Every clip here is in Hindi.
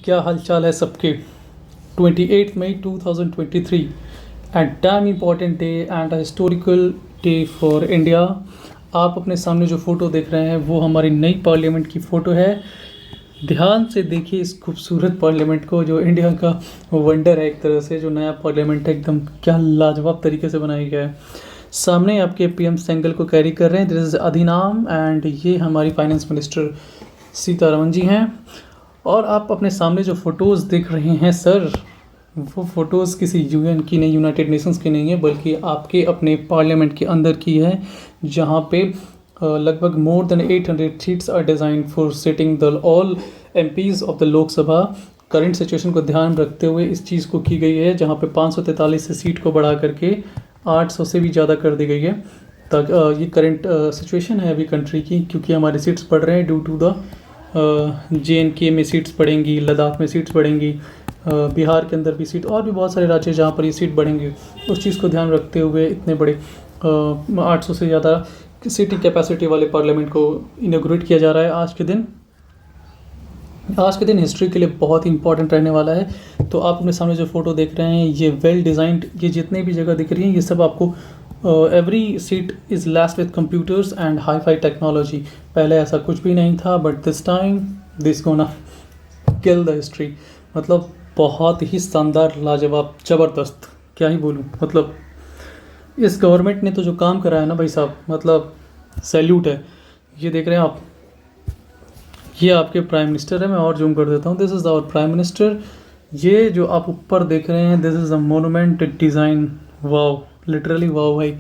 क्या हाल चाल है सबके। 28 मई 2023 and dam important day and a historical day for India. आप अपने सामने जो फ़ोटो देख रहे हैं वो हमारी नई पार्लियामेंट की फ़ोटो है। ध्यान से देखिए इस खूबसूरत पार्लियामेंट को, जो इंडिया का वंडर है एक तरह से। जो नया पार्लियामेंट है एकदम क्या लाजवाब तरीके से बनाया गया है। सामने आपके पीएम सेंगल को कैरी कर रहे हैं, दिस इज़ अधिनाम, एंड ये हमारी फाइनेंस मिनिस्टर सीतारमन जी हैं। और आप अपने सामने जो फ़ोटोज़ देख रहे हैं सर, वो फ़ोटोज़ किसी यूएन की नहीं, यूनाइटेड नेशंस की नहीं है, बल्कि आपके अपने पार्लियामेंट के अंदर की है, जहाँ पे लगभग more than 800 seats are design for sitting the all MPs of the Lok Sabha. Current situation को ध्यान में रखते हुए इस चीज़ को की गई है, जहाँ पे 543 से सीट को बढ़ा करके 800 से भी ज़्यादा कर दी गई है। तक ये करंट सिचुएशन है अभी कंट्री की, क्योंकि हमारे सीट्स बढ़ रहे हैं ड्यू टू द JNK में सीट्स बढ़ेंगी, लद्दाख में सीट्स बढ़ेंगी, बिहार के अंदर भी सीट, और भी बहुत सारे राज्य जहाँ पर ये सीट बढ़ेंगी। उस चीज़ को ध्यान रखते हुए इतने बड़े 800 से ज़्यादा सीटिंग कैपेसिटी वाले पार्लियामेंट को इनॉग्रेट किया जा रहा है आज के दिन। आज के दिन हिस्ट्री के लिए बहुत ही इंपॉर्टेंट रहने वाला है। तो आप अपने सामने जो फ़ोटो देख रहे हैं, ये वेल डिज़ाइंड, ये जितने भी जगह दिख रही हैं, ये सब आपको every seat is laced with computers and hi fi technology. पहले ऐसा कुछ भी नहीं था, but this time this gonna kill the history. मतलब बहुत ही शानदार, लाजवाब, ज़बरदस्त, क्या ही बोलूँ। मतलब इस गवर्नमेंट ने तो जो काम करा है ना भाई साहब, मतलब सैल्यूट है। ये देख रहे हैं आप, ये आपके प्राइम मिनिस्टर है। मैं और जूम कर देता हूँ, this is our prime minister. ये जो आप ऊपर देख रहे हैं, this is a monument design. Wow, literally wow भाई।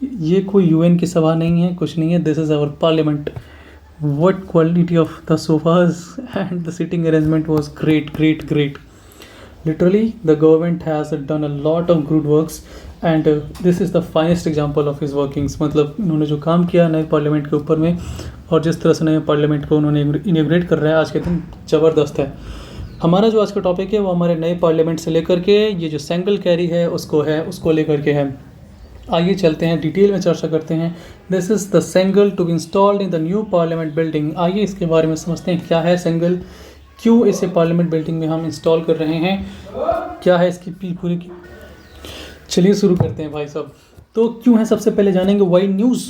ये कोई यूएन की सभा नहीं है, कुछ नहीं है, this is our parliament. What quality of the sofas and the sitting arrangement was great great great. Literally, the government has done a lot of good works and this is the finest example of his workings। मतलब उन्होंने जो काम किया नए पार्लियामेंट के ऊपर में, और जिस तरह से नए पार्लियामेंट को उन्होंने इनॉग्रेट कर रहे हैं आज के दिन, ज़बरदस्त है। हमारा जो आज का टॉपिक है वो हमारे नए पार्लियामेंट से लेकर के ये जो सेंगल कैरी है उसको लेकर के है। आइए चलते हैं, डिटेल में चर्चा करते हैं। This is the Sengol to be installed in the new parliament building. आइए इसके बारे में समझते हैं, क्या है सेंगल, क्यों इसे पार्लियामेंट बिल्डिंग में हम इंस्टॉल कर रहे हैं, क्या है इसकी पूरी की। चलिए शुरू करते हैं भाई साहब। तो क्यों है, सबसे पहले जानेंगे वाई न्यूज़।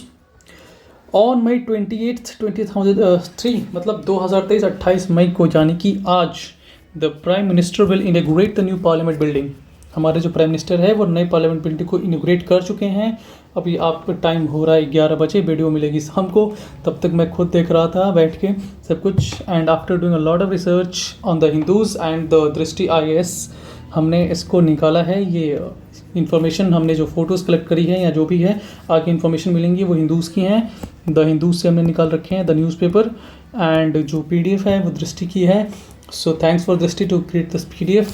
ऑन मई 28 2003, मतलब 2023 28 मई को, यानी कि आज, the prime minister will inaugurate the new parliament building. हमारे जो प्राइम मिनिस्टर है वो नए पार्लियामेंट बिल्डिंग को इनॉग्रेट कर चुके हैं। अभी आपका टाइम हो रहा है 11 बजे, वीडियो मिलेगी शाम को। तब तक मैं खुद देख रहा था बैठ के सब कुछ, and after doing a lot of research on the Hindus and the दृष्टि IAS, हमने इसको निकाला है। ये इन्फॉर्मेशन हमने जो फ़ोटोज़ कलेक्ट करी है या जो भी है, आगे इन्फॉर्मेशन मिलेंगी वो हिंदूज़ की हैं। द हिंदूज़ से हमने निकाल रखे हैं, द न्यूज़पेपर, एंड जो PDF है वो दृष्टि की है। सो थैंक्स फॉर दृष्टि टू क्रिएट दिस PDF,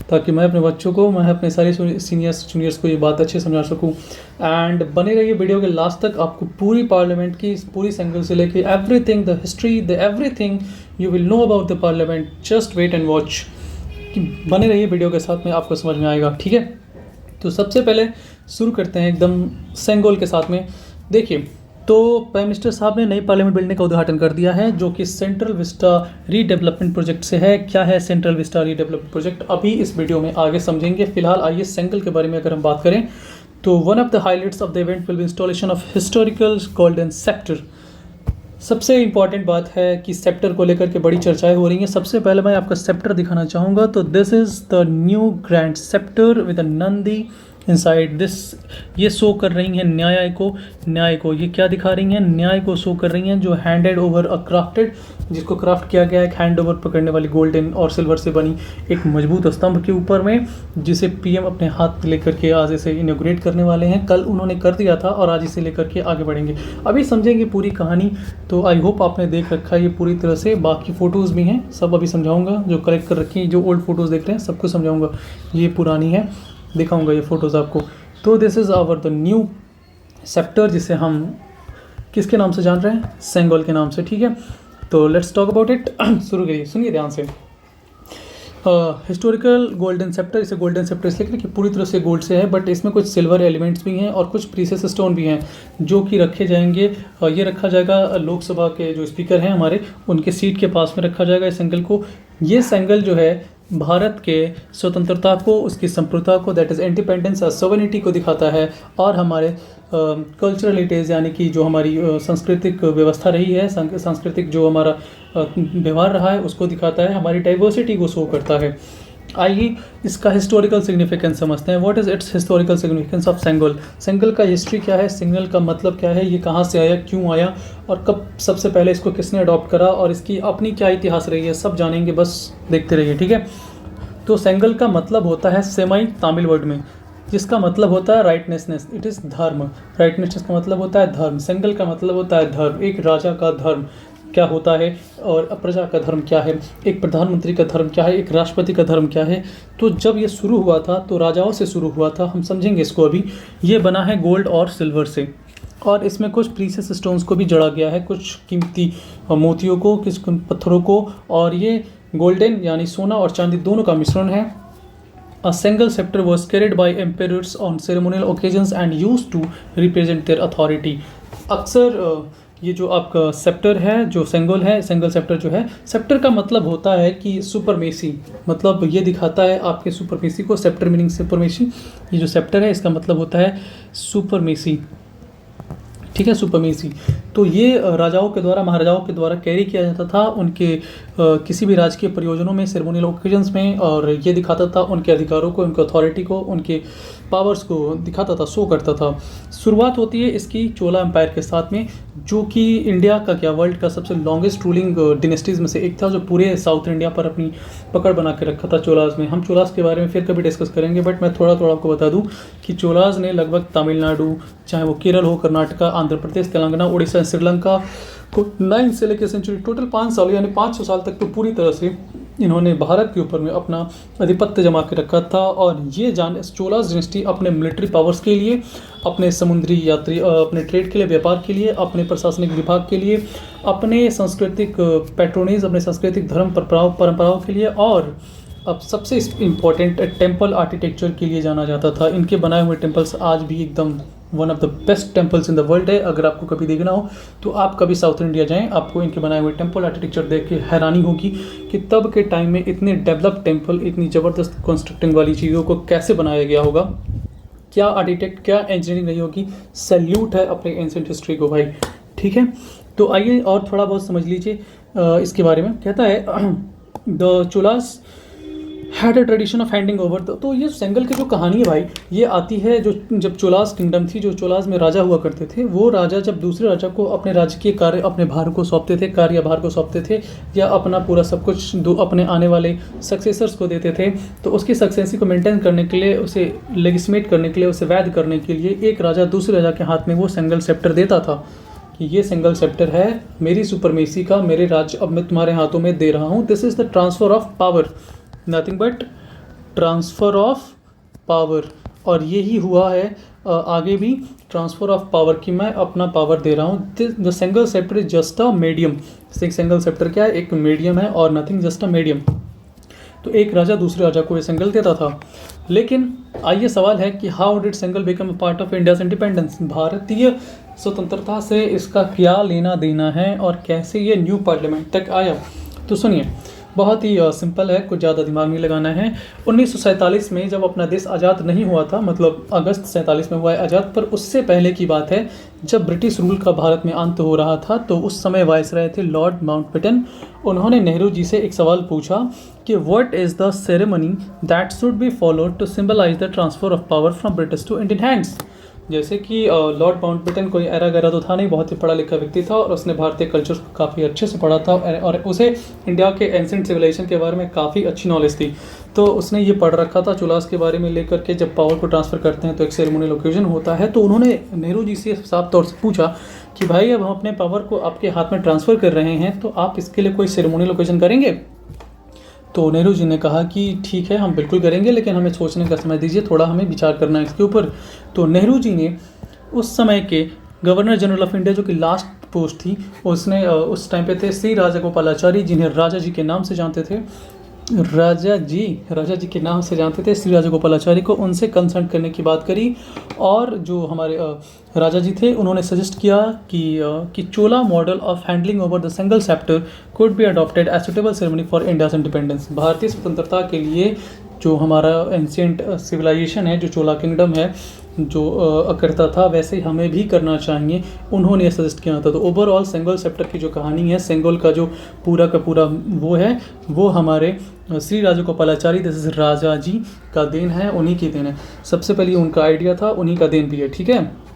ताकि मैं अपने बच्चों को, मैं अपने सारे सीनियर्स जूनियर्स को ये बात अच्छे समझा सकूँ। एंड बने रहिए वीडियो के लास्ट तक, आपको पूरी पार्लियामेंट की पूरी सेंगल से लेके everything, the history, the everything you will know about the parliament. Just wait and watch, कि बने रहिए वीडियो के साथ में, आपको समझ में आएगा, ठीक है। तो सबसे पहले शुरू करते हैं एकदम सेंगोल के साथ में। देखिए, तो प्राइम मिनिस्टर साहब ने नई पार्लियामेंट बिल्डिंग का उद्घाटन कर दिया है, जो कि सेंट्रल विस्टा रीडेवलपमेंट प्रोजेक्ट से है। क्या है सेंट्रल विस्टा रीडेवलपमेंट प्रोजेक्ट, अभी इस वीडियो में आगे समझेंगे। फिलहाल आइए सेंगल के बारे में अगर हम बात करें, तो one of the highlights of the event will be installation of historical golden sector. सबसे इंपॉर्टेंट बात है कि सेप्टर को लेकर के बड़ी चर्चाएं हो रही हैं। सबसे पहले मैं आपका सेप्टर दिखाना चाहूँगा। तो this is the new grand sceptre with a Nandi inside this. ये शो कर रही हैं न्याय को ये क्या दिखा रही हैं, न्याय को शो कर रही हैं, जो हैंडेड ओवर अ क्राफ्टेड, जिसको क्राफ्ट किया गया है हैंड ओवर पकड़ने वाली गोल्डन और सिल्वर से बनी एक मजबूत स्तंभ के ऊपर में, जिसे PM अपने हाथ लेकर के आज इसे इनॉग्रेट करने वाले हैं। कल उन्होंने कर दिया था और आज इसे लेकर के आगे बढ़ेंगे। अभी समझेंगे पूरी कहानी। तो आई होप आपने देख रखा है ये पूरी तरह से। बाकी फ़ोटोज़ भी हैं, सब अभी समझाऊंगा, जो कलेक्ट कर रखी हैं, जो ओल्ड फोटोज़ देख रहे हैं सबको समझाऊंगा। ये पुरानी है, दिखाऊंगा ये फ़ोटोज़ आपको। तो this is our the new sceptre, जिसे हम किसके नाम से जान रहे हैं, सेंगोल के नाम से, ठीक है। तो लेट्स टॉक अबाउट इट। शुरू करिए, सुनिए ध्यान से। हिस्टोरिकल गोल्डन सेप्टर, इसे गोल्डन सेप्टर इसलिए कि पूरी तरह से गोल्ड से है, बट इसमें कुछ सिल्वर एलिमेंट्स भी हैं और कुछ प्रीशियस स्टोन भी हैं जो कि रखे जाएंगे। ये रखा जाएगा लोकसभा के जो स्पीकर हैं हमारे, उनके सीट के पास में रखा जाएगा इस एंगल को। ये एंगल जो है भारत के स्वतंत्रता को, उसकी संप्रभुता को, दैट इज़ इंडिपेंडेंस और सोवेनिटी को दिखाता है, और हमारे कल्चरल हेरिटेज यानी कि जो हमारी सांस्कृतिक व्यवस्था रही है, सांस्कृतिक जो हमारा व्यवहार रहा है उसको दिखाता है, हमारी डाइवर्सिटी को शो करता है। आइए इसका हिस्टोरिकल सिग्निफिकेंस समझते हैं। What is its historical significance of Sengol. Sengol का हिस्ट्री क्या है, सेंगल का मतलब क्या है, ये कहाँ से आया, क्यों आया, और कब सबसे पहले इसको किसने अडॉप्ट करा, और इसकी अपनी क्या इतिहास रही है, सब जानेंगे, बस देखते रहिए, ठीक है। तो सेंगल का मतलब होता है सेमाई तमिल वर्ड में, जिसका मतलब होता है राइटनेसनेस, इट इज़ धर्म। राइटनेसनेस का मतलब होता है धर्म, सेंगल का मतलब होता है धर्म। एक राजा का धर्म क्या होता है और प्रजा का धर्म क्या है, एक प्रधानमंत्री का धर्म क्या है, एक राष्ट्रपति का धर्म क्या है। तो जब ये शुरू हुआ था तो राजाओं से शुरू हुआ था, हम समझेंगे इसको अभी। ये बना है गोल्ड और सिल्वर से, और इसमें कुछ प्रीशियस स्टोन्स को भी जड़ा गया है, कुछ कीमती मोतियों को, कुछ पत्थरों को, और ये गोल्डन यानी सोना और चांदी दोनों का मिश्रण है। A single scepter was carried by emperors on ceremonial occasions and used to represent their authority। अक्सर ये जो आपका सेप्टर है, जो सेंगल है, सेंगल सेप्टर जो है, सेप्टर का मतलब होता है कि सुपरमेसी, मतलब ये दिखाता है आपके सुपरमेसी को। सेप्टर मीनिंग सुपरमेसी, ये जो सेप्टर है इसका मतलब होता है सुपरमेसी, ठीक है, सुपरमेसी। तो ये राजाओं के द्वारा, महाराजाओं के द्वारा कैरी किया जाता था उनके किसी भी राजकीय परियोजनों में, सेरेमोनियल ओकेजन्स में, और ये दिखाता था उनके अधिकारों को, उनके अथॉरिटी को, उनके पावर्स को दिखाता था, शो करता था। शुरुआत होती है इसकी चोला एम्पायर के साथ में, जो कि इंडिया का क्या, वर्ल्ड का सबसे लॉन्गेस्ट रूलिंग डिनेस्टीज़ में से एक था, जो पूरे साउथ इंडिया पर अपनी पकड़ बना के रखा था चोलाज में। हम चोलाज के बारे में फिर कभी डिस्कस करेंगे, बट मैं थोड़ा थोड़ा आपको बता दूं कि चोलाज ने लगभग तमिलनाडु, चाहे वो केरल हो, कर्नाटका, आंध्र प्रदेश, तेलंगाना, उड़ीसा, श्रीलंका को 9 से लेकर सेंचुरी, टोटल 5 साल यानी 500 साल तक तो पूरी तरह से इन्होंने भारत के ऊपर में अपना आधिपत्य जमा के रखा था। और ये चोलास डिनेस्टी अपने मिलिट्री पावर्स के लिए, अपने समुद्री यात्री, अपने ट्रेड के लिए, व्यापार के लिए, अपने प्रशासनिक विभाग के लिए, अपने सांस्कृतिक पैट्रोनेज, अपने सांस्कृतिक धर्म परंपराओं के लिए, और अब सबसे इम्पोर्टेंट टेम्पल आर्किटेक्चर के लिए जाना जाता था। इनके बनाए हुए टेम्पल्स आज भी एकदम one of the best temples in the world है। अगर आपको कभी देखना हो तो आप कभी साउथ इंडिया जाएं, आपको इनके बनाए हुए टेम्पल आर्किटेक्चर देख के हैरानी होगी कि तब के टाइम में इतने डेवलप टेम्पल, इतनी ज़बरदस्त कंस्ट्रक्टिंग वाली चीज़ों को कैसे बनाया गया होगा, क्या आर्किटेक्ट, क्या इंजीनियरिंग रही होगी। सैल्यूट है अपने एंशिएंट हिस्ट्री को भाई, ठीक है। तो आइए और थोड़ा बहुत समझ लीजिए इसके बारे में। कहता है the Cholas had a tradition of handing over. तो ये सेंगल की जो कहानी है भाई, ये आती है जो जब चोलास किंगडम थी, जो चोलास में राजा हुआ करते थे, वो राजा जब दूसरे राजा को अपने राजकीय कार्य, अपने भार को सौंपते थे, कार्यभार को सौंपते थे, या अपना पूरा सब कुछ अपने आने वाले सक्सेसर्स को देते थे, तो उसकी सक्सेसी को मेंटेन करने के लिए, उसे लेजिस्लेट करने के लिए, उसे वैध करने के लिए एक राजा दूसरे राजा के हाथ में वो सेंगल सेप्टर देता था कि ये सिंगल सेप्टर है मेरी सुपरमेसी का, मेरे राज्य अब मैं तुम्हारे हाथों में दे रहा हूँ। This is the transfer of power, nothing but transfer of power. और यही हुआ है आगे भी, ट्रांसफ़र ऑफ पावर, की मैं अपना पावर दे रहा हूँ। The Sengol sceptre is just a medium. Single sceptre क्या है, एक मीडियम है और नथिंग, जस्ट अ मीडियम। तो एक राजा दूसरे राजा को ये सिंगल देता था। लेकिन आइए सवाल है कि how did single become a part of India's independence. भारतीय स्वतंत्रता से इसका क्या लेना देना है और कैसे ये न्यू पार्लियामेंट तक आया। तो सुनिए, बहुत ही सिंपल है, कुछ ज़्यादा दिमाग नहीं लगाना है। 1947 में जब अपना देश आज़ाद नहीं हुआ था, मतलब अगस्त 47 में हुआ है आज़ाद, पर उससे पहले की बात है जब ब्रिटिश रूल का भारत में अंत हो रहा था, तो उस समय वायसराय थे लॉर्ड माउंटबेटन। उन्होंने नेहरू जी से एक सवाल पूछा कि what is the ceremony that should be followed to symbolize the transfer of power from British to Indian hands. जैसे कि लॉर्ड माउंटबेटन कोई एरा गैरा तो था नहीं, बहुत ही पढ़ा लिखा व्यक्ति था और उसने भारतीय कल्चर को काफ़ी अच्छे से पढ़ा था और उसे इंडिया के एंशिएंट सिविलाइजेशन के बारे में काफ़ी अच्छी नॉलेज थी। तो उसने ये पढ़ रखा था चोलास के बारे में लेकर के, जब पावर को ट्रांसफ़र करते हैं तो एक सेरेमोनियल ओकेजन होता है। तो उन्होंने नेहरू जी से साफ तौर से पूछा कि भाई अब हम अपने पावर को आपके हाथ में ट्रांसफ़र कर रहे हैं, तो आप इसके लिए कोई सेरेमोनियल ओकेजन करेंगे। तो नेहरू जी ने कहा कि ठीक है, हम बिल्कुल करेंगे, लेकिन हमें सोचने का समय दीजिए, थोड़ा हमें विचार करना है इसके ऊपर। तो नेहरू जी ने उस समय के गवर्नर जनरल ऑफ इंडिया, जो कि लास्ट पोस्ट थी, उसने उस टाइम पे थे श्री राजागोपालाचारी, जिन्हें राजा जी के नाम से जानते थे, राजा जी के नाम से जानते थे श्री राजगोपालाचारी को, उनसे कंसल्ट करने की बात करी। और जो हमारे राजा जी थे उन्होंने सजेस्ट किया कि Chola model of handling over the Sengol sceptre could be adopted as suitable ceremony for India's independence. भारतीय स्वतंत्रता के लिए जो हमारा एंशियंट सिविलाइजेशन है, जो चोला किंगडम है, जो करता था, वैसे हमें भी करना चाहिए, उन्होंने सजेस्ट किया था। तो ओवरऑल सेंगोल सेप्टर की जो कहानी है, सेंगोल का जो पूरा का पूरा वो है, वो हमारे श्री राजगोपालाचारी दिस इज राजा जी का देन है, उन्हीं की देन है। सबसे पहले उनका आइडिया था, उन्हीं का देन भी है, ठीक है।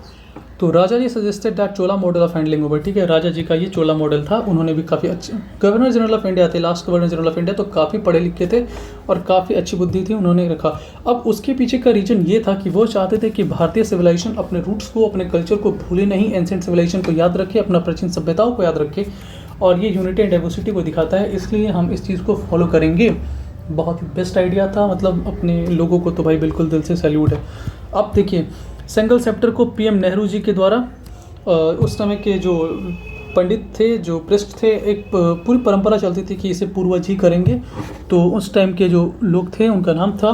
तो Raja ji suggested that Chola model of handling over, ठीक है, राजा जी का ये चोला मॉडल था। उन्होंने भी काफ़ी अच्छे गवर्नर जनरल ऑफ इंडिया थे, last governor general of India, तो काफ़ी पढ़े लिखे थे और काफ़ी अच्छी बुद्धि थी, उन्होंने रखा। अब उसके पीछे का रीज़न ये था कि वो चाहते थे कि भारतीय सिविलाइजेशन अपने रूट्स को, अपने कल्चर को भूले नहीं, एंशिएंट सिविलाइजेशन को याद रखे, अपना प्राचीन सभ्यताओं को याद रखे, और ये यूनिटी एंड डाइवर्सिटी को दिखाता है, इसलिए हम इस चीज़ को फॉलो करेंगे। बहुत ही बेस्ट आइडिया था, मतलब अपने लोगों को तो भाई बिल्कुल दिल से सैल्यूट है। अब देखिए, सिंगल सेप्टर को पीएम नेहरू जी के द्वारा उस समय के जो पंडित थे, जो पृष्ठ थे, एक पूरी परंपरा चलती थी कि इसे पूर्वज ही करेंगे। तो उस टाइम के जो लोग थे उनका नाम था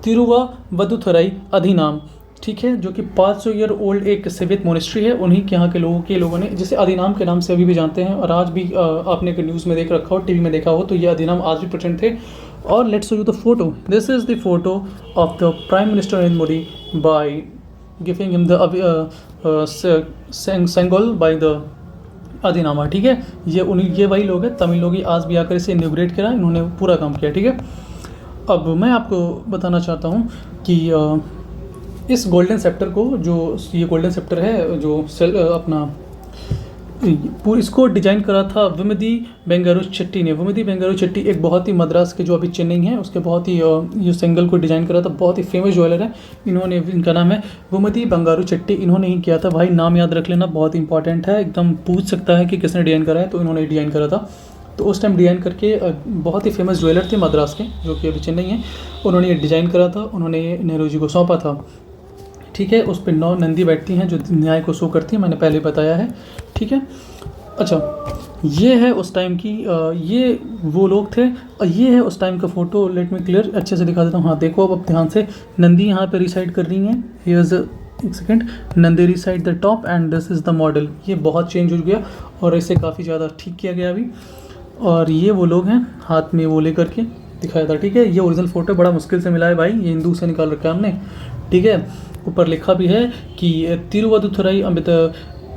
तिरुववदुथुराई अधिनाम, ठीक है, जो कि 500 ईयर ओल्ड एक सेवित मोनेस्ट्री है, उन्हीं के यहाँ के लोगों ने, जिसे अधिनाम के नाम से अभी भी जानते हैं, और आज भी आपने अगर न्यूज़ में देख रखा हो, टीवी में देखा हो, तो ये अधिनाम आज भी प्रेजेंट थे। और let's show you the photo, this is the photo of the prime minister Narendra Modi by giving him the Sengol by the Adheenam, ठीक है। ये वही लोग हैं, तमिल लोग ही आज भी आकर इसे इनॉग्रेट करा, इन्होंने पूरा काम किया, ठीक है। अब मैं आपको बताना चाहता हूँ कि इस गोल्डन सेप्टर को, जो ये गोल्डन सेप्टर है, जो अपना इसको डिज़ाइन करा था विमदी बेंगारू चेट्टी ने। विमदी बेंगारू चेट्टी एक बहुत ही मद्रास के, जो अभी चेन्नई है, उसके बहुत ही ये सेंगल को डिज़ाइन करा था, बहुत ही फेमस ज्वेलर है इन्होंने, इनका नाम है विमदी बेंगारू चेट्टी, इन्होंने ही किया था। भाई नाम याद रख लेना, बहुत इंपॉर्टेंट है, एकदम पूछ सकता है कि किसने डिज़ाइन करा है, तो इन्होंने डिज़ाइन करा था। तो उस टाइम डिज़ाइन करके बहुत ही फेमस ज्वेलर थे मद्रास के, जो कि अभी चेन्नई है, उन्होंने ये डिज़ाइन करा था, उन्होंने ये नेहरू जी को सौंपा था, ठीक है। उस पर 9 नंदी बैठती हैं जो न्याय को शो करती हैं, मैंने पहले बताया है, ठीक है। अच्छा, ये है उस टाइम की, ये वो लोग थे, और ये है उस टाइम का फ़ोटो। लेट मी क्लियर अच्छे से दिखा देता हूँ। हाँ देखो, अब ध्यान से, नंदी यहाँ पे रिसाइड कर रही हैं, हियर्स एक second, Nandi reside the top and this is the model. ये बहुत चेंज हो गया और इसे काफ़ी ज़्यादा ठीक किया गया अभी। और ये वो लोग हैं, हाथ में वो लेकर के दिखाया था, ठीक है। ये ओरिजिनल फ़ोटो बड़ा मुश्किल से मिला है भाई, ये हिंदू से निकाल रखा है हमने, ठीक है। ऊपर लिखा भी है कि तिरुवदुथुराई अमित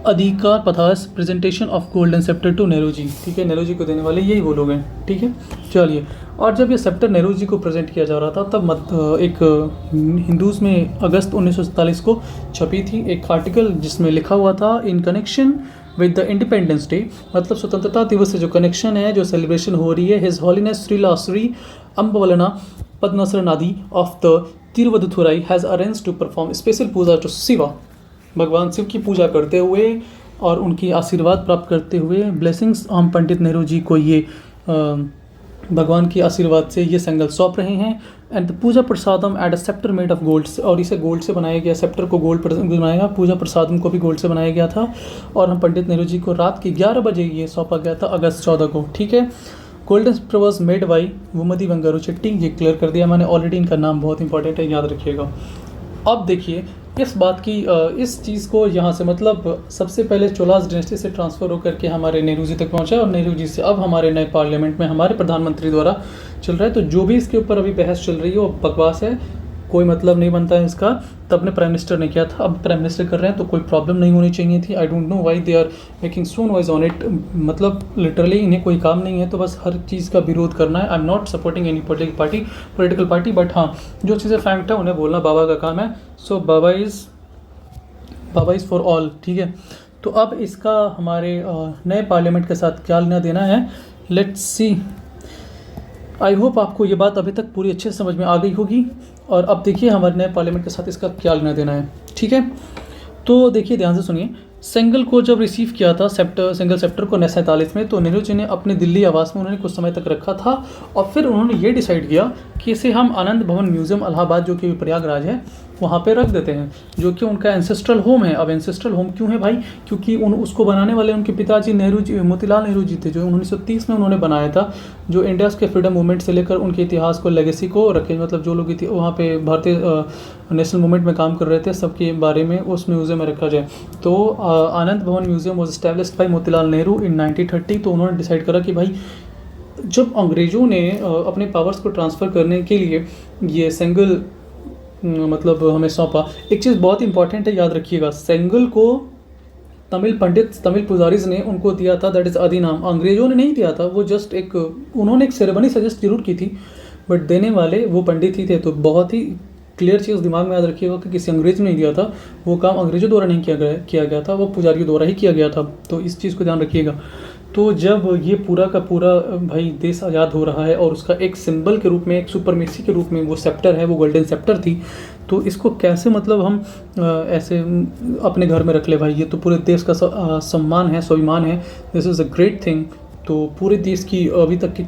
अधिकार पथास presentation of golden sceptre to Nehru ji, ठीक है, नेहरू जी को देने वाले यही वो लोग हैं, ठीक है। चलिए, और जब ये सेप्टर नेहरू जी को प्रेजेंट किया जा रहा था, तब एक हिंदूज़ में अगस्त 1947 को छपी थी एक आर्टिकल, जिसमें लिखा हुआ था in connection with the independence day, मतलब स्वतंत्रता दिवस से जो कनेक्शन है, जो सेलिब्रेशन हो रही है, his holiness Shri Ambalavana Pandarasannadhi of the Thiruvavaduthurai has arranged to perform special puja to Shiva, भगवान शिव की पूजा करते हुए और उनकी आशीर्वाद प्राप्त करते हुए, ब्लेसिंग्स हम पंडित नेहरू जी को ये भगवान की आशीर्वाद से ये संगल सौंप रहे हैं। And puja prasadam at a sceptre made of gold, और इसे गोल्ड से बनाया गया, सेप्टर को गोल्ड बनाया गया, पूजा प्रसादम को भी गोल्ड से बनाया गया था। और हम पंडित नेहरू जी को रात के 11 बजे ये सौंपा गया था, अगस्त 14 को, ठीक है। Golden sceptre was made by Vummidi Bangaru Chetty, ये क्लियर कर दिया मैंने ऑलरेडी, इनका नाम बहुत इंपॉर्टेंट है, याद रखिएगा। अब देखिए इस बात की, इस चीज़ को यहाँ से, मतलब सबसे पहले चोलास डायनेस्टी से ट्रांसफ़र होकर के हमारे नेहरू जी तक पहुँचा, और नेहरू जी से अब हमारे नए पार्लियामेंट में हमारे प्रधानमंत्री द्वारा चल रहा है। तो जो भी इसके ऊपर अभी बहस चल रही है वो बकवास है, कोई मतलब नहीं बनता है इसका। तब ने प्राइम मिनिस्टर ने किया था, अब प्राइम मिनिस्टर कर रहे हैं, तो कोई प्रॉब्लम नहीं होनी चाहिए थी। I don't know why they are making so noise on it, मतलब लिटरली इन्हें कोई काम नहीं है, तो बस हर चीज़ का विरोध करना है। I am not supporting any political party, but हाँ, जो चीज़ें फैक्ट है उन्हें बोलना बाबा का काम है। सो बाबा इज़ फॉर ऑल, ठीक है। तो अब इसका हमारे नए पार्लियामेंट के साथ क्या लेना देना है, लेट्स सी। आई होप आपको ये बात अभी तक पूरी अच्छे से समझ में आ गई होगी। और अब देखिए हमारे नए पार्लियामेंट के साथ इसका क्या लेना देना है, ठीक है। तो देखिए ध्यान से सुनिए, सेंगल को जब रिसीव किया था सिंगल सेप्टर को 1947 में, तो नेहरू जी ने अपने दिल्ली आवास में उन्होंने कुछ समय तक रखा था, और फिर उन्होंने ये डिसाइड किया कि इसे हम आनंद भवन म्यूज़ियम इलाहाबाद, जो कि प्रयागराज है, वहाँ पे रख देते हैं, जो कि उनका एंसेस्ट्रल होम है। अब एंसेस्ट्रल होम क्यों है भाई? क्योंकि उसको बनाने वाले उनके पिताजी नेहरू जी, मोतीलाल नेहरू जी थे, जो 1930 में उन्होंने बनाया था, जो इंडिया के फ्रीडम मूवमेंट से लेकर उनके इतिहास को, लेगेसी को रखे, मतलब जो लोग वहाँ पे भारतीय नेशनल मूवमेंट में काम कर रहे थे सबके बारे में उस म्यूज़ियम में रखा जाए। तो Anand Bhavan museum was established by Motilal Nehru in 1930। तो उन्होंने डिसाइड करा कि भाई जब अंग्रेज़ों ने अपने पावर्स को ट्रांसफ़र करने के लिए ये सेंगल मतलब हमें सौंपा। एक चीज़ बहुत इंपॉर्टेंट है, याद रखिएगा, सेंगल को तमिल पंडित, तमिल पुजारीज ने उनको दिया था, दैट इज़ अधिनाम। अंग्रेज़ों ने नहीं दिया था, वो जस्ट एक उन्होंने एक सेरेमनी सजेस्ट जरूर की थी, बट देने वाले वो पंडित ही थे। तो बहुत ही क्लियर चीज़ दिमाग में याद रखिएगा कि किसी अंग्रेज़ ने नहीं दिया था, वो काम अंग्रेज़ों द्वारा नहीं किया गया था, वो पुजारियों द्वारा ही किया गया था। तो इस चीज़ को ध्यान रखिएगा। तो जब ये पूरा का पूरा भाई देश आज़ाद हो रहा है और उसका एक सिंबल के रूप में, एक सुपरमेसी के रूप में वो सेप्टर है, वो गोल्डन सेप्टर थी, तो इसको कैसे मतलब हम ऐसे अपने घर में रख ले भाई? ये तो पूरे देश का सम्मान है, स्वाभिमान है, this is a great thing. तो पूरे देश की अभी तक की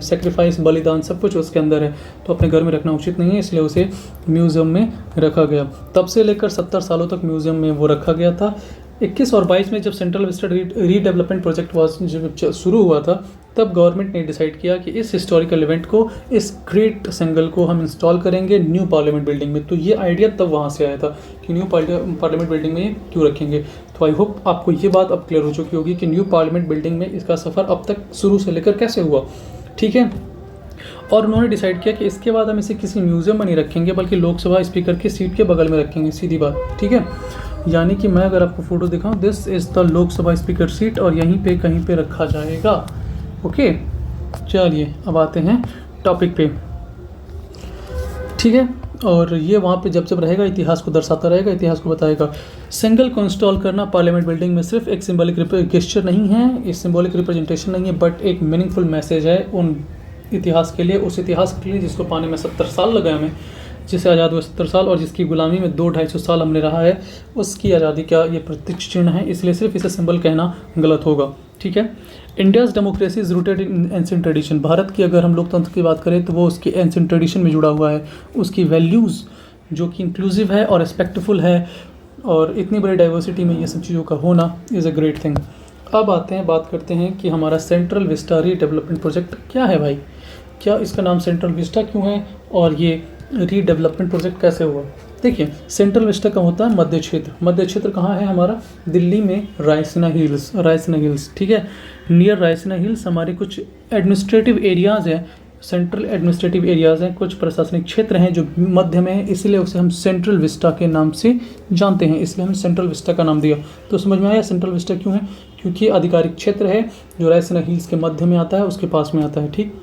सेक्रीफाइस, बलिदान, सब कुछ उसके अंदर है, तो अपने घर में रखना उचित नहीं है, इसलिए उसे म्यूज़ियम में रखा गया। तब से लेकर 70 सालों तक म्यूज़ियम में वो रखा गया था। 21 और 22 में जब सेंट्रल विस्टा रीडेवलपमेंट प्रोजेक्ट जब शुरू हुआ था, तब गवर्नमेंट ने डिसाइड किया कि इस हिस्टोरिकल इवेंट को, इस ग्रेट सेंगल को हम इंस्टॉल करेंगे न्यू पार्लियामेंट बिल्डिंग में। तो ये आइडिया तब वहाँ से आया था कि न्यू पार्लियामेंट बिल्डिंग में क्यों रखेंगे। तो आई होप आपको ये बात अब क्लियर हो चुकी होगी कि न्यू पार्लियामेंट बिल्डिंग में इसका सफ़र अब तक शुरू से लेकर कैसे हुआ, ठीक है। और उन्होंने डिसाइड किया कि इसके बाद हम इसे किसी म्यूज़ियम में नहीं रखेंगे, बल्कि लोकसभा स्पीकर की सीट के बगल में रखेंगे, सीधी बात, ठीक है। यानी कि मैं अगर आपको फ़ोटो दिखाऊं, this is the Lok Sabha speaker seat, और यहीं पे कहीं पे रखा जाएगा। ओके, चलिए अब आते हैं टॉपिक पे, ठीक है। और ये वहाँ पे जब रहेगा, इतिहास को दर्शाता रहेगा, इतिहास को बताएगा। सेंगल को इंस्टॉल करना पार्लियामेंट बिल्डिंग में सिर्फ एक सिंबॉलिक गेस्चर नहीं है, एक सिंबॉलिक रिप्रेजेंटेशन नहीं है, बट एक मीनिंगफुल मैसेज है उन इतिहास के लिए, उस इतिहास के लिए जिसको पाने में 70 साल लगे हमें, जिसे आज़ाद हुए 70 साल, और जिसकी गुलामी में 200-250 साल हमने रहा है, उसकी आज़ादी का ये प्रत्यक्ष चिन्ह है। इसलिए सिर्फ इसे सिंबल कहना गलत होगा, ठीक है। India's democracy is rooted in ancient tradition. Bharat की अगर हम लोकतंत्र की बात करें तो वो उसकी एंशिएंट ट्रेडिशन में जुड़ा हुआ है। उसकी वैल्यूज़ जो कि इंक्लूसिव है और रिस्पेक्टफुल है, और इतनी बड़ी डाइवर्सिटी में ये सब चीज़ों का होना इज़ अ ग्रेट थिंग। अब आते हैं, बात करते हैं कि हमारा सेंट्रल विस्टा रीडेवलपमेंट प्रोजेक्ट क्या है भाई, क्या इसका नाम सेंट्रल विस्टा क्यों है, और ये रीडेवलपमेंट प्रोजेक्ट कैसे हुआ। देखिए, सेंट्रल विस्टा का होता है मध्य क्षेत्र। मध्य क्षेत्र कहाँ है हमारा? दिल्ली में रायसीना हिल्स, ठीक है। नियर रायसीना हिल्स हमारे कुछ एडमिनिस्ट्रेटिव एरियाज़ हैं, सेंट्रल एडमिनिस्ट्रेटिव एरियाज़ हैं, कुछ प्रशासनिक क्षेत्र हैं जो मध्य में है, इसलिए उसे हम सेंट्रल विस्टा के नाम से जानते हैं, इसलिए हमने सेंट्रल विस्टा का नाम दिया। तो समझ में आया सेंट्रल विस्टा क्यों है? क्योंकि आधिकारिक क्षेत्र है जो रायसीना हिल्स के मध्य में आता है, उसके पास में आता है, ठीक।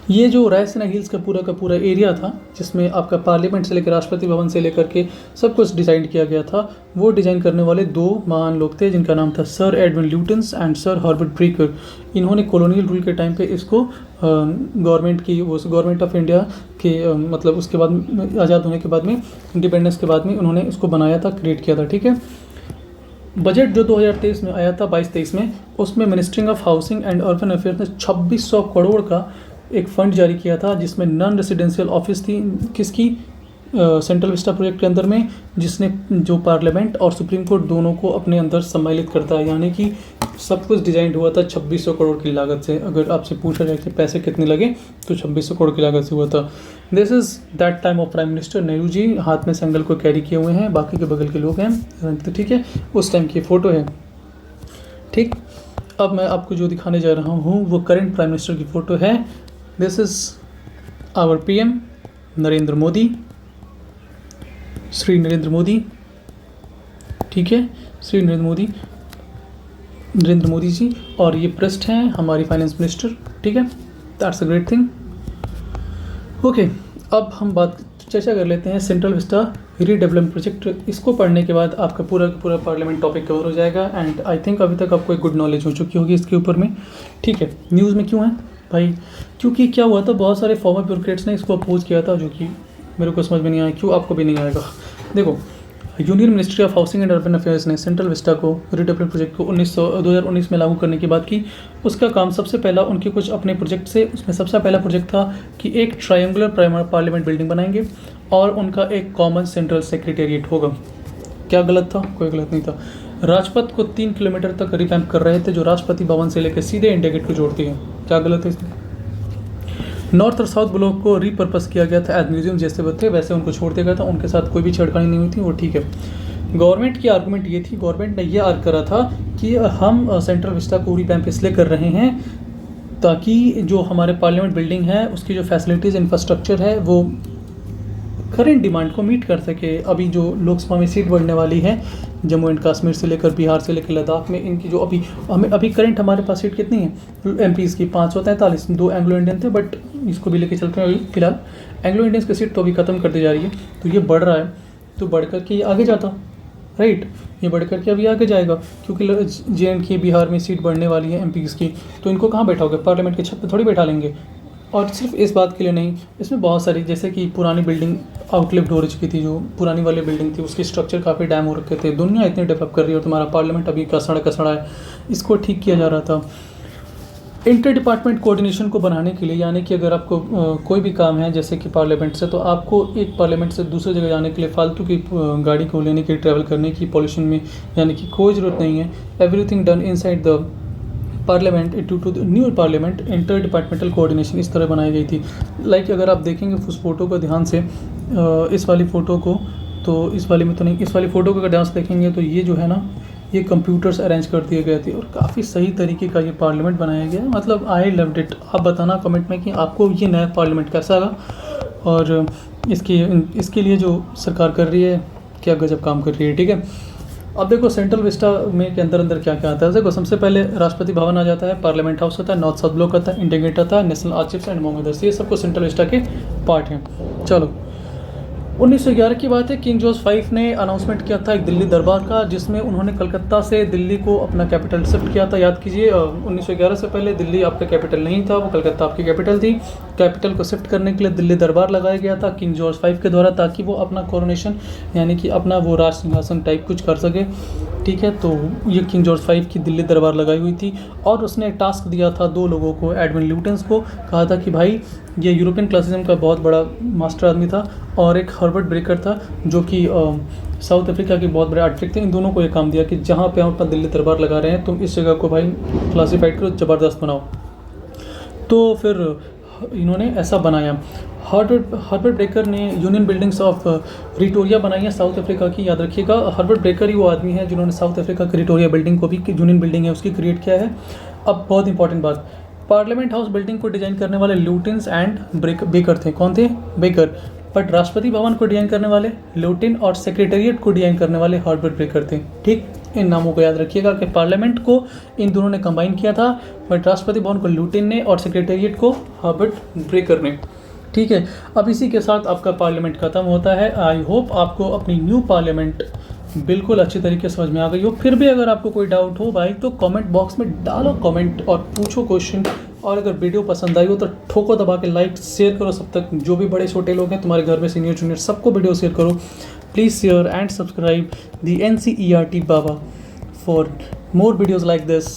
ये जो रायसीना हिल्स का पूरा एरिया था, जिसमें आपका पार्लियामेंट से लेकर राष्ट्रपति भवन से लेकर के सब कुछ डिज़ाइन किया गया था, वो डिज़ाइन करने वाले 2 महान लोग थे, जिनका नाम था sir Edwin Lutyens and sir Herbert Baker. इन्होंने कॉलोनियल रूल के टाइम पे इसको गवर्नमेंट ऑफ इंडिया के मतलब उसके बाद आज़ाद होने के बाद में, इंडिपेंडेंस के बाद में उन्होंने इसको बनाया था, क्रिएट किया था, ठीक है। बजट जो 2023 में आया था, 22-23 में, उसमें ministry of housing and urban affairs ने 2600 करोड़ का एक फ़ंड जारी किया था, जिसमें नॉन रेसिडेंशियल ऑफिस थी, किसकी? सेंट्रल विस्टा प्रोजेक्ट के अंदर में, जिसने जो पार्लियामेंट और सुप्रीम कोर्ट दोनों को अपने अंदर सम्मिलित करता है। यानी कि सब कुछ डिज़ाइन हुआ था 2600 करोड़ की लागत से। अगर आपसे पूछा जाए कि पैसे कितने लगे, तो 2600 करोड़ की लागत से हुआ था। This is that time of prime minister Nehru ji, हाथ में सेंगल को कैरी किए हुए हैं, बाकी के बगल के लोग हैं, तो ठीक है, उस टाइम की फ़ोटो है, ठीक। अब मैं आपको जो दिखाने जा रहा हूँ वो करंट प्राइम मिनिस्टर की फ़ोटो है। This is our PM Narendra Modi, Shri Narendra Modi, ठीक है, श्री नरेंद्र मोदी जी। और ये पृष्ठ हैं हमारी फाइनेंस मिनिस्टर, ठीक है, that's a great thing. Okay, अब हम चर्चा कर लेते हैं सेंट्रल विस्टा रीडेवलपमेंट प्रोजेक्ट। इसको पढ़ने के बाद आपका पूरा पार्लियामेंट टॉपिक कवर हो जाएगा, एंड आई थिंक अभी तक आपको एक गुड नॉलेज हो चुकी होगी इसके ऊपर में, ठीक है। न्यूज़ में क्यों है भाई? क्योंकि क्या हुआ था, बहुत सारे फॉर्मर ब्यूरोक्रेट्स ने इसको अपोज किया था, जो कि मेरे को समझ में नहीं आया, क्यों आपको भी नहीं आएगा। देखो, union ministry of housing and urban affairs ने सेंट्रल विस्टा को रीडेवलपमेंट प्रोजेक्ट को 2019 में लागू करने की बात की। उसका काम सबसे पहला उनके कुछ अपने प्रोजेक्ट से, उसमें सबसे पहला प्रोजेक्ट था कि एक ट्रायंगुलर पार्लियामेंट बिल्डिंग बनाएंगे, और उनका एक कॉमन सेंट्रल सेक्रेटेरिएट होगा। क्या गलत था? कोई गलत नहीं था। राजपथ को 3 किलोमीटर तक रिवैम्प कर रहे थे, जो राष्ट्रपति भवन से लेकर सीधे इंडिया गेट को जोड़ती है। क्या गलत है इसमें? नॉर्थ और साउथ ब्लॉक को रीपर्पस किया गया था एज म्यूजियम, जैसे वो थे वैसे उनको छोड़ दिया गया था, उनके साथ कोई भी छेड़खानी नहीं हुई थी, वो ठीक है। गवर्नमेंट की आर्गूमेंट ये थी, गवर्नमेंट ने ये आर्ग करा था कि हम सेंट्रल विस्टा को रीवैम्प इसलिए कर रहे हैं ताकि जो हमारे पार्लियामेंट बिल्डिंग है उसकी जो फैसिलिटीज़ इंफ्रास्ट्रक्चर है वो करेंट डिमांड को मीट कर सके। अभी जो लोकसभा में सीट बढ़ने वाली है जम्मू एंड कश्मीर से लेकर बिहार से लेकर लद्दाख में, इनकी जो अभी करंट हमारे पास सीट कितनी है एमपीज़ की? 543। 2 एंग्लो इंडियन थे, बट इसको भी लेके चलते हैं। अभी फिलहाल एंग्लो इंडियंस की सीट तो अभी ख़त्म कर दी जा रही है, तो ये बढ़ रहा है, तो बढ़ कर के ये आगे जाता, राइट, ये बढ़ कर के अभी आगे जाएगा, क्योंकि JNK बिहार में सीट बढ़ने वाली है एमपीज़ की, तो इनको कहाँ बैठाओगे? पार्लियामेंट के छत पे थोड़ी बैठा लेंगे। और सिर्फ इस बात के लिए नहीं, इसमें बहुत सारी, जैसे कि पुरानी बिल्डिंग आउटलिव्ड हो चुकी थी, जो पुरानी वाली बिल्डिंग थी उसकी स्ट्रक्चर काफ़ी डैम हो रखे थे। दुनिया इतनी डेवलप कर रही है और तुम्हारा पार्लियामेंट अभी कसड़ा है, इसको ठीक किया जा रहा था। इंटर डिपार्टमेंट कोऑर्डिनेशन को बढ़ाने के लिए, यानी कि अगर आपको कोई भी काम है जैसे कि पार्लियामेंट से, तो आपको एक पार्लियामेंट से दूसरी जगह जाने के लिए फालतू की गाड़ी को लेने के लिए, ट्रैवल करने की, पॉल्यूशन में, यानी कि कोई ज़रूरत नहीं है। Everything done inside the parliament to the new parliament. Inter departmental coordination इस तरह बनाई गई थी। लाइक अगर आप देखेंगे उस फोटो को ध्यान से, इस वाली फ़ोटो को, तो इस वाली में तो नहीं, इस वाली फ़ोटो को अगर ध्यान से देखेंगे तो ये जो है ना, ये कंप्यूटर्स अरेंज कर दिए गए थे और काफ़ी सही तरीके का ये पार्लियामेंट बनाया गया। मतलब आई लव्ड इट। आप बताना कमेंट में कि आपको ये नया पार्लियामेंट कैसा लगा, और इसके लिए जो सरकार कर रही है क्या गजब काम कर रही है, ठीक है। अब देखो सेंट्रल विस्टा में के अंदर क्या क्या आता है। देखो सबसे पहले राष्ट्रपति भवन आ जाता है, पार्लियामेंट हाउस होता है, नॉर्थ साउथ ब्लॉक आता है, इंडिया गेट आता है, नेशनल आर्चिव्स एंड अमंग अदर्स, ये सबको सेंट्रल विस्टा के पार्ट हैं। चलो 1911 की बात है। किंग जॉर्ज 5 ने अनाउंसमेंट किया था एक दिल्ली दरबार का, जिसमें उन्होंने कलकत्ता से दिल्ली को अपना कैपिटल शिफ्ट किया था। याद कीजिए 1911 से पहले दिल्ली आपका कैपिटल नहीं था, वो कलकत्ता आपकी कैपिटल थी। कैपिटल को शिफ्ट करने के लिए दिल्ली दरबार लगाया गया था किंग जॉर्ज 5 के द्वारा, ताकि वो अपना कोरोनेशन यानी कि अपना वो राज सिंहासन टाइप कुछ कर सके, ठीक है। तो ये किंग जॉर्ज 5 की दिल्ली दरबार लगाई हुई थी, और उसने टास्क दिया था 2 लोगों को, एडविन ल्यूटेंस को, कहा था कि भाई ये यूरोपियन क्लासिज्म का बहुत बड़ा मास्टर आदमी था, और एक हर्बर्ट ब्रेकर था जो कि साउथ अफ्रीका के बहुत बड़े आर्किटेक्ट थे। इन दोनों को ये काम दिया कि जहाँ पे हम अपना दिल्ली दरबार लगा रहे हैं, तुम इस जगह को भाई क्लासीफाइड करो, ज़बरदस्त बनाओ। तो फिर इन्होंने ऐसा बनाया। हर्बर्ट ब्रेकर ने यूनियन बिल्डिंग्स ऑफ रिटोरिया बनाई है साउथ अफ्रीका की, याद रखिएगा। हर्बर्ट ब्रेकर ही वो आदमी है जिन्होंने साउथ अफ्रीका की रिटोरिया बिल्डिंग को भी, यूनियन बिल्डिंग है उसकी, क्रिएट किया है। अब बहुत इंपॉर्टेंट बात, पार्लियामेंट हाउस बिल्डिंग को डिजाइन करने वाले ल्यूटिन्स एंड बेकर थे। कौन थे? बेकर। बट राष्ट्रपति भवन को डिजाइन करने वाले ल्यूटिन, और सेक्रेटेरिएट को डिजाइन करने वाले हर्बर्ट ब्रेकर थे, ठीक। इन नामों को याद रखिएगा कि पार्लियामेंट को इन दोनों ने कंबाइन किया था, बट राष्ट्रपति भवन को ल्यूटिन ने और सेक्रेटेरिएट को हर्बर्ट ब्रेकर ने, ठीक है। अब इसी के साथ आपका पार्लियामेंट खत्म होता है। आई होप आपको अपनी न्यू पार्लियामेंट बिल्कुल अच्छी तरीके से समझ में आ गई हो। फिर भी अगर आपको कोई डाउट हो भाई, तो कमेंट बॉक्स में डालो कमेंट और पूछो क्वेश्चन, और अगर वीडियो पसंद आई हो तो ठोको दबा के लाइक, शेयर करो सब तक, जो भी बड़े छोटे लोग हैं तुम्हारे घर में, सीनियर जूनियर, सबको वीडियो शेयर करो। Please share and subscribe the NCERT Baba for more videos like this.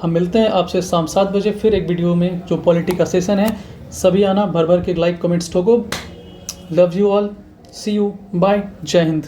हम मिलते हैं आपसे शाम 7 बजे फिर एक वीडियो में, जो पॉलिटी का सेशन है। सभी आना, भर भर के लाइक कमेंट्स ठोको। Love you all, see you, bye, जय हिंद।